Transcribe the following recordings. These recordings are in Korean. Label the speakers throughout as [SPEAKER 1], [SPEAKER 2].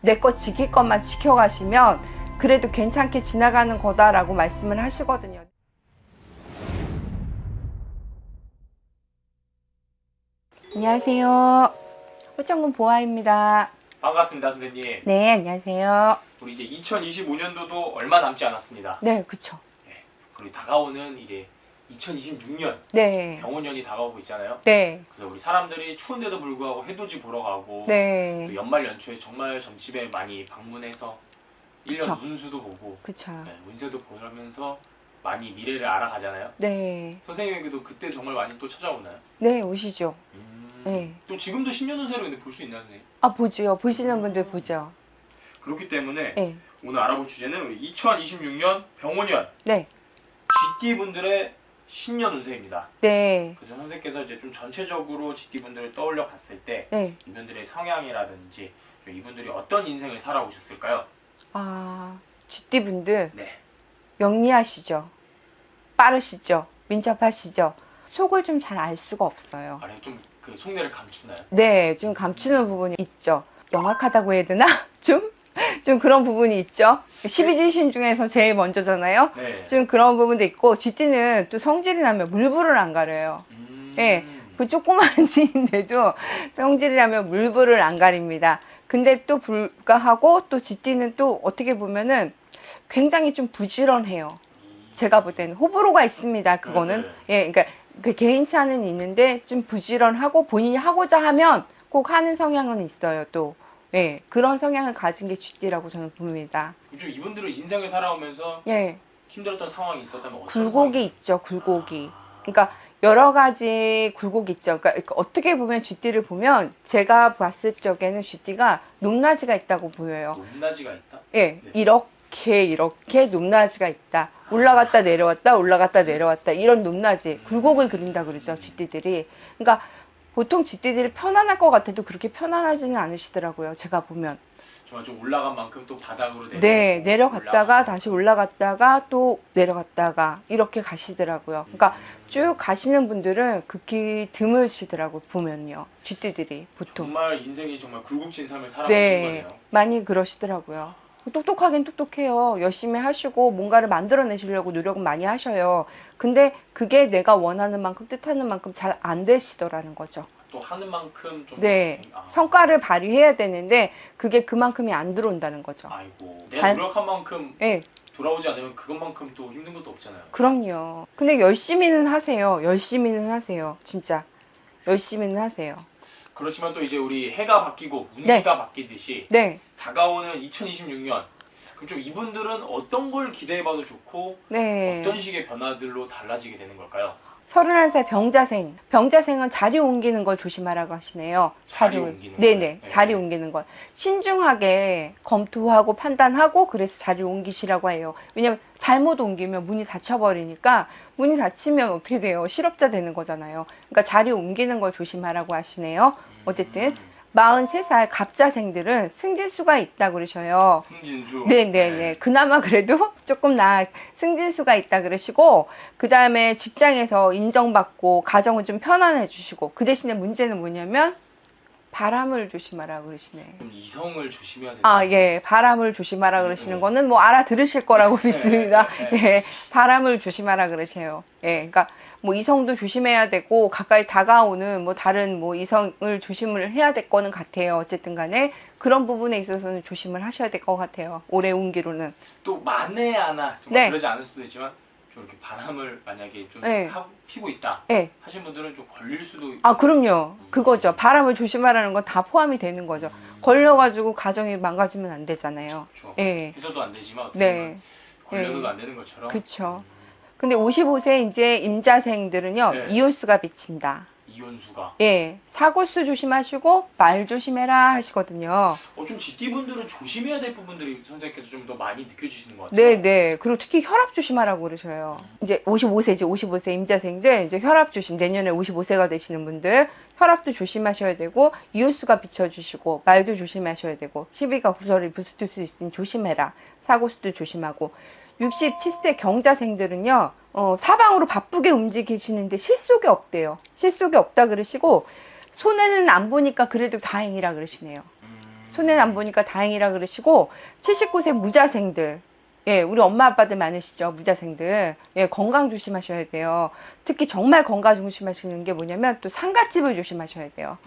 [SPEAKER 1] 내 것 지킬 것만 지켜가시면 그래도 괜찮게 지나가는 거다라고 말씀을 하시거든요. 안녕하세요. 호천군 보아입니다.
[SPEAKER 2] 반갑습니다, 선생님.
[SPEAKER 1] 네, 안녕하세요.
[SPEAKER 2] 우리 이제 2025년도도 얼마 남지 않았습니다.
[SPEAKER 1] 네, 그쵸.
[SPEAKER 2] 네. 그리고 다가오는 이제 2026년
[SPEAKER 1] 네.
[SPEAKER 2] 병원년이 다가오고 있잖아요.
[SPEAKER 1] 네.
[SPEAKER 2] 그래서 우리 사람들이 추운데도 불구하고 해돋이 보러 가고
[SPEAKER 1] 네.
[SPEAKER 2] 또 연말 연초에 정말 점집에 많이 방문해서 1년
[SPEAKER 1] 그쵸.
[SPEAKER 2] 운수도 보고
[SPEAKER 1] 그쵸.
[SPEAKER 2] 네, 운세도 보면서 많이 미래를 알아가잖아요.
[SPEAKER 1] 네.
[SPEAKER 2] 선생님에게도 그때 정말 많이 또 찾아오나요?
[SPEAKER 1] 네, 오시죠. 네.
[SPEAKER 2] 또 지금도 신년 운세를 근데 볼 수 있나요, 선생님?
[SPEAKER 1] 아, 보죠. 보시는 분들 보죠.
[SPEAKER 2] 그렇기 때문에
[SPEAKER 1] 네.
[SPEAKER 2] 오늘 알아볼 주제는 2026년 병원년
[SPEAKER 1] 네.
[SPEAKER 2] GT분들의 신년 운세입니다.
[SPEAKER 1] 네.
[SPEAKER 2] 그래서 선생님께서 이제 좀 전체적으로 GT분들을 떠올려 봤을 때
[SPEAKER 1] 네.
[SPEAKER 2] 이분들의 성향이라든지 좀 이분들이 어떤 인생을 살아오셨을까요?
[SPEAKER 1] 아, 쥐띠분들
[SPEAKER 2] 네.
[SPEAKER 1] 영리하시죠? 빠르시죠? 민첩하시죠? 속을 좀 잘 알 수가 없어요.
[SPEAKER 2] 아니 좀 그 속내를 감추나요?
[SPEAKER 1] 네, 좀 감추는 부분이 있죠. 영악하다고 해야 되나? 좀 그런 부분이 있죠. 12지신 중에서 제일 먼저잖아요.
[SPEAKER 2] 네.
[SPEAKER 1] 좀 그런 부분도 있고, 쥐띠는 또 성질이 나면 물불을 안 가려요. 네. 그 조그만 띠인데도 성질이 나면 물불을 안 가립니다. 근데 또 불가하고 또 쥐띠는 또 어떻게 보면은 굉장히 좀 부지런해요. 제가 볼 때는 호불호가 있습니다. 그거는. 예, 그러니까 그 개인차는 있는데 좀 부지런하고 본인이 하고자 하면 꼭 하는 성향은 있어요. 또. 예, 그런 성향을 가진 게 쥐띠라고 저는 봅니다.
[SPEAKER 2] 좀 이분들은 인생을 살아오면서
[SPEAKER 1] 예,
[SPEAKER 2] 힘들었던 상황이 있었다면 어떤
[SPEAKER 1] 굴곡이
[SPEAKER 2] 상황이
[SPEAKER 1] 있죠. 굴곡이. 그러니까 여러 가지 굴곡이 있죠. 그러니까 어떻게 보면 쥐띠를 보면 제가 봤을 적에는 쥐띠가 높낮이가 있다고 보여요.
[SPEAKER 2] 높낮이가 있다?
[SPEAKER 1] 예,
[SPEAKER 2] 네.
[SPEAKER 1] 이렇게 높낮이가 있다. 올라갔다 내려왔다, 올라갔다 내려왔다. 이런 높낮이, 굴곡을 그린다 그러죠, 쥐띠들이. 그러니까 보통 쥐띠들이 편안할 것 같아도 그렇게 편안하지는 않으시더라고요, 제가 보면.
[SPEAKER 2] 정말 좀 올라간 만큼 또 바닥으로 내려오고
[SPEAKER 1] 네, 내려갔다가
[SPEAKER 2] 올라가고.
[SPEAKER 1] 다시 올라갔다가 또 내려갔다가 이렇게 가시더라고요. 그러니까 쭉 가시는 분들은 극히 드물시더라고요, 보면요. 쥐띠들이 보통.
[SPEAKER 2] 정말 인생이 정말 굴곡진 삶을 살아오신
[SPEAKER 1] 네,
[SPEAKER 2] 거네요.
[SPEAKER 1] 많이 그러시더라고요. 똑똑하긴 똑똑해요. 열심히 하시고 뭔가를 만들어내시려고 노력은 많이 하셔요. 근데 그게 내가 원하는 만큼 뜻하는 만큼 잘 안 되시더라는 거죠.
[SPEAKER 2] 또 하는 만큼 좀
[SPEAKER 1] 네, 성과를 발휘해야 되는데 그게 그만큼이 안 들어온다는 거죠.
[SPEAKER 2] 아이고 내가
[SPEAKER 1] 잘-
[SPEAKER 2] 노력한 만큼
[SPEAKER 1] 네,
[SPEAKER 2] 돌아오지 않으면 그것만큼 또 힘든 것도 없잖아요.
[SPEAKER 1] 그럼요. 근데 열심히는 하세요. 열심히는 하세요. 진짜 열심히는 하세요.
[SPEAKER 2] 그렇지만 또 이제 우리 해가 바뀌고 운기가 바뀌듯이
[SPEAKER 1] 네,
[SPEAKER 2] 다가오는 2026년 그럼 좀 이분들은 어떤 걸 기대해봐도 좋고
[SPEAKER 1] 네.
[SPEAKER 2] 어떤 식의 변화들로 달라지게 되는 걸까요?
[SPEAKER 1] 31살 병자생. 병자생은 자리 옮기는 걸 조심하라고 하시네요.
[SPEAKER 2] 자리 옮기는
[SPEAKER 1] 네네.
[SPEAKER 2] 걸?
[SPEAKER 1] 자리
[SPEAKER 2] 네.
[SPEAKER 1] 옮기는 걸. 신중하게 검토하고 판단하고 그래서 자리 옮기시라고 해요. 왜냐면 잘못 옮기면 문이 닫혀버리니까 문이 닫히면 어떻게 돼요? 실업자 되는 거잖아요. 그러니까 자리 옮기는 걸 조심하라고 하시네요. 어쨌든 43살 갑자생들은 승진수가 있다 그러셔요.
[SPEAKER 2] 승진수.
[SPEAKER 1] 네네네. 그나마 그래도 조금 승진수가 있다 그러시고, 그 다음에 직장에서 인정받고, 가정은 좀 편안해 주시고, 그 대신에 문제는 뭐냐면, 바람을 조심하라 그러시네.
[SPEAKER 2] 좀 이성을 조심해야 된다.
[SPEAKER 1] 아, 예. 바람을 조심하라 그러시는 거는 뭐 알아들으실 거라고 믿습니다. 예. 바람을 조심하라 그러세요. 예. 그러니까 뭐 이성도 조심해야 되고, 가까이 다가오는 뭐 다른 뭐 이성을 조심을 해야 될 거는 같아요. 어쨌든 간에 그런 부분에 있어서는 조심을 하셔야 될 것 같아요. 올해 운기로는.
[SPEAKER 2] 또 만에 하나 정말
[SPEAKER 1] 네.
[SPEAKER 2] 그러지 않을 수도 있지만 좀 이렇게 바람을 만약에 좀
[SPEAKER 1] 네.
[SPEAKER 2] 피고 있다
[SPEAKER 1] 예.
[SPEAKER 2] 하신 분들은 좀 걸릴 수도 있고.
[SPEAKER 1] 아, 그럼요. 그거죠. 바람을 조심하라는 건 다 포함이 되는 거죠. 걸려가지고 가정이 망가지면 안 되잖아요.
[SPEAKER 2] 그렇죠.
[SPEAKER 1] 예.
[SPEAKER 2] 해서도 안 되지만 어떻게
[SPEAKER 1] 네.
[SPEAKER 2] 보면 걸려서도
[SPEAKER 1] 네.
[SPEAKER 2] 안 되는 것처럼.
[SPEAKER 1] 그쵸. 근데 55세 이제 임자생들은요,
[SPEAKER 2] 네.
[SPEAKER 1] 이혼수가 비친다.
[SPEAKER 2] 이혼수가.
[SPEAKER 1] 예. 사고수 조심하시고, 말 조심해라 하시거든요.
[SPEAKER 2] 좀 GT분들은 조심해야 될 부분들이 선생님께서 좀 더 많이 느껴지시는 것 같아요.
[SPEAKER 1] 네네. 그리고 특히 혈압 조심하라고 그러셔요. 이제 55세지, 55세 임자생들, 이제 혈압 조심, 내년에 55세가 되시는 분들, 혈압도 조심하셔야 되고, 이혼수가 비춰주시고, 말도 조심하셔야 되고, 시비가 구설이 붙을 수 있으니 조심해라. 사고수도 조심하고, 67세 경자생들은요, 사방으로 바쁘게 움직이시는데 실속이 없대요. 실속이 없다 그러시고, 손해는 안 보니까 그래도 다행이라 그러시네요. 손해 안 보니까 다행이라 그러시고 79세 무자생들 예, 우리 엄마 아빠들 많으시죠? 무자생들. 예, 건강 조심하셔야 돼요. 특히 정말 건강 조심하시는 게 뭐냐면 또 상갓집을 조심하셔야 돼요.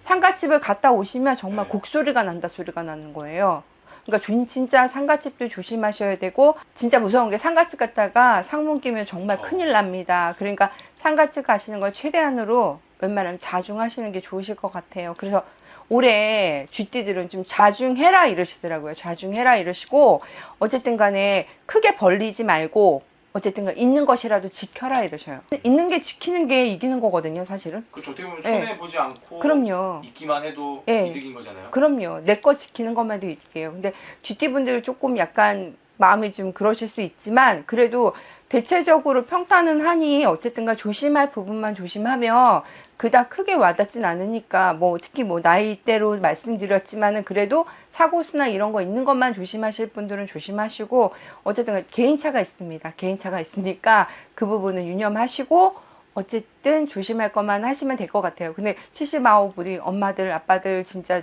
[SPEAKER 1] 상갓집을 갔다 오시면 정말
[SPEAKER 2] 네.
[SPEAKER 1] 곡소리가 난다 소리가 나는 거예요. 그러니까 진짜 상갓집도 조심하셔야 되고 진짜 무서운 게 상갓집 갔다가 상문 끼면 정말 큰일 납니다. 그러니까 상갓집 가시는 걸 최대한으로 웬만하면 자중하시는 게 좋으실 것 같아요. 그래서 올해 쥐띠들은 좀 자중해라 이러시더라고요. 자중해라 이러시고 어쨌든 간에 크게 벌리지 말고 어쨌든 간에 있는 것이라도 지켜라 이러셔요. 있는 게 지키는 게 이기는 거거든요, 사실은.
[SPEAKER 2] 그렇죠. 어떻게 보면
[SPEAKER 1] 네.
[SPEAKER 2] 손해 보지 않고
[SPEAKER 1] 그럼요.
[SPEAKER 2] 있기만 해도
[SPEAKER 1] 네.
[SPEAKER 2] 이득인 거잖아요.
[SPEAKER 1] 그럼요. 내 거 지키는 것만 해도 이득이에요. 근데 쥐띠분들 조금 약간 마음이 좀 그러실 수 있지만 그래도 대체적으로 평탄은 하니 어쨌든가 조심할 부분만 조심하면 그닥 크게 와닿진 않으니까 뭐 특히 뭐 나이대로 말씀드렸지만은 그래도 사고수나 이런 거 있는 것만 조심하실 분들은 조심하시고 어쨌든 개인차가 있습니다. 개인차가 있으니까 그 부분은 유념하시고 어쨌든 조심할 것만 하시면 될 것 같아요. 근데 79 우리 엄마들 아빠들 진짜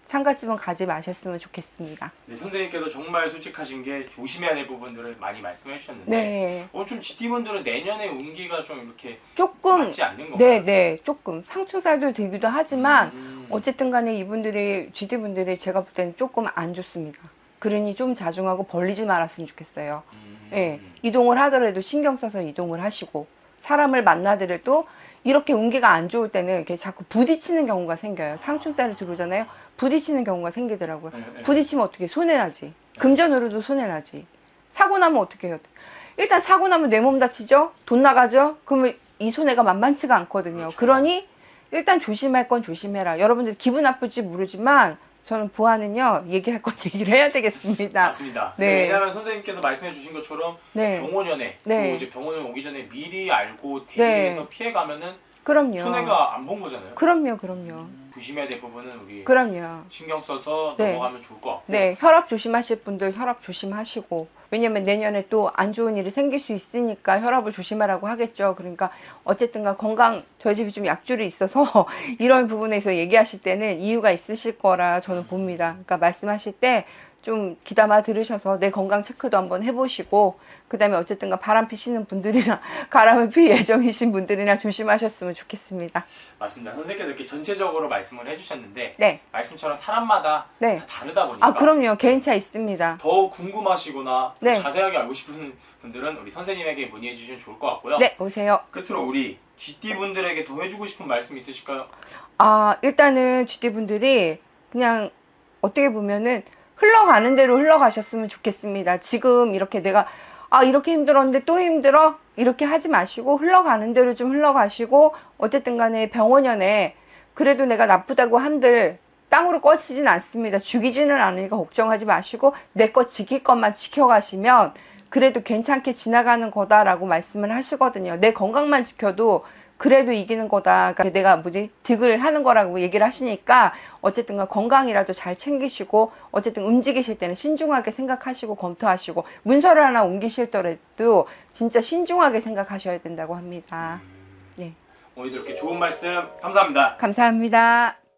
[SPEAKER 1] 상갓집은 가지 마셨으면 좋겠습니다.
[SPEAKER 2] 네, 선생님께서 정말 솔직하신 게 조심해야 될 부분들을 많이 말씀해 주셨는데
[SPEAKER 1] 네.
[SPEAKER 2] 좀 GT분들은 내년에 운기가 좀 이렇게
[SPEAKER 1] 조금
[SPEAKER 2] 맞지 않는 건가요?
[SPEAKER 1] 네, 조금 상충살도 되기도 하지만
[SPEAKER 2] 음.
[SPEAKER 1] 어쨌든 간에 이분들이 GD분들이 제가 볼 때는 조금 안 좋습니다. 그러니 좀 자중하고 벌리지 말았으면 좋겠어요. 예, 이동을 하더라도 신경 써서 이동을 하시고 사람을 만나더라도 이렇게 운기가 안 좋을 때는 이렇게 자꾸 부딪히는 경우가 생겨요. 상충살이 들어오잖아요. 부딪히는 경우가 생기더라고요.
[SPEAKER 2] 네.
[SPEAKER 1] 부딪히면 어떻게 손해나지. 금전으로도 손해나지. 사고 나면 어떻게 해요? 일단 사고 나면 내 몸 다치죠? 돈 나가죠? 그러면 이 손해가 만만치가 않거든요.
[SPEAKER 2] 그렇죠.
[SPEAKER 1] 그러니 일단 조심할 건 조심해라. 여러분들 기분 나쁠지 모르지만 저는 보아는요 얘기할 건 얘기를 해야 되겠습니다.
[SPEAKER 2] 맞습니다.
[SPEAKER 1] 네.
[SPEAKER 2] 네. 왜냐하면 선생님께서 말씀해 주신 것처럼
[SPEAKER 1] 네.
[SPEAKER 2] 병원연에
[SPEAKER 1] 네.
[SPEAKER 2] 또 이제 병원에 오기 전에 미리 알고 대비해서
[SPEAKER 1] 네.
[SPEAKER 2] 피해 가면은
[SPEAKER 1] 그럼요.
[SPEAKER 2] 손해가 안 본 거잖아요.
[SPEAKER 1] 그럼요.
[SPEAKER 2] 조심해야 될 부분은 우리
[SPEAKER 1] 그럼요.
[SPEAKER 2] 신경 써서
[SPEAKER 1] 네.
[SPEAKER 2] 넘어가면 좋을 것 같고.
[SPEAKER 1] 네, 혈압 조심하실 분들 혈압 조심하시고 왜냐면 내년에 또 안 좋은 일이 생길 수 있으니까 혈압을 조심하라고 하겠죠. 그러니까 어쨌든가 건강 저희 집이 좀 약줄이 있어서 이런 부분에서 얘기하실 때는 이유가 있으실 거라 저는 봅니다. 그러니까 말씀하실 때 좀 귀담아 들으셔서 내 건강 체크도 한번 해보시고 그 다음에 어쨌든가 바람 피시는 분들이나 바람을 필 예정이신 분들이나 조심하셨으면 좋겠습니다.
[SPEAKER 2] 맞습니다. 선생님께서 이렇게 전체적으로 말씀을 해주셨는데
[SPEAKER 1] 네,
[SPEAKER 2] 말씀처럼 사람마다
[SPEAKER 1] 네.
[SPEAKER 2] 다 다르다 보니까
[SPEAKER 1] 아 그럼요. 개인차 있습니다.
[SPEAKER 2] 더 궁금하시거나 더
[SPEAKER 1] 네.
[SPEAKER 2] 자세하게 알고 싶은 분들은 우리 선생님에게 문의해 주시면 좋을 것 같고요.
[SPEAKER 1] 네, 오세요.
[SPEAKER 2] 끝으로 우리 GT 분들에게 더 해주고 싶은 말씀 있으실까요?
[SPEAKER 1] 아, 일단은 GD분들이 그냥 어떻게 보면은 흘러가는 대로 흘러가셨으면 좋겠습니다. 지금 이렇게 내가 이렇게 힘들었는데 또 힘들어? 이렇게 하지 마시고 흘러가는 대로 좀 흘러가시고 어쨌든 간에 병원연에 그래도 내가 나쁘다고 한들 땅으로 꺼지진 않습니다. 죽이지는 않으니까 걱정하지 마시고 내 것 지킬 것만 지켜가시면 그래도 괜찮게 지나가는 거다라고 말씀을 하시거든요. 내 건강만 지켜도 그래도 이기는 거다. 그러니까 내가 득을 하는 거라고 얘기를 하시니까 어쨌든 건강이라도 잘 챙기시고 어쨌든 움직이실 때는 신중하게 생각하시고 검토하시고 문서를 하나 옮기실더라도 진짜 신중하게 생각하셔야 된다고 합니다. 네.
[SPEAKER 2] 오늘도 이렇게 좋은 말씀 감사합니다.
[SPEAKER 1] 감사합니다.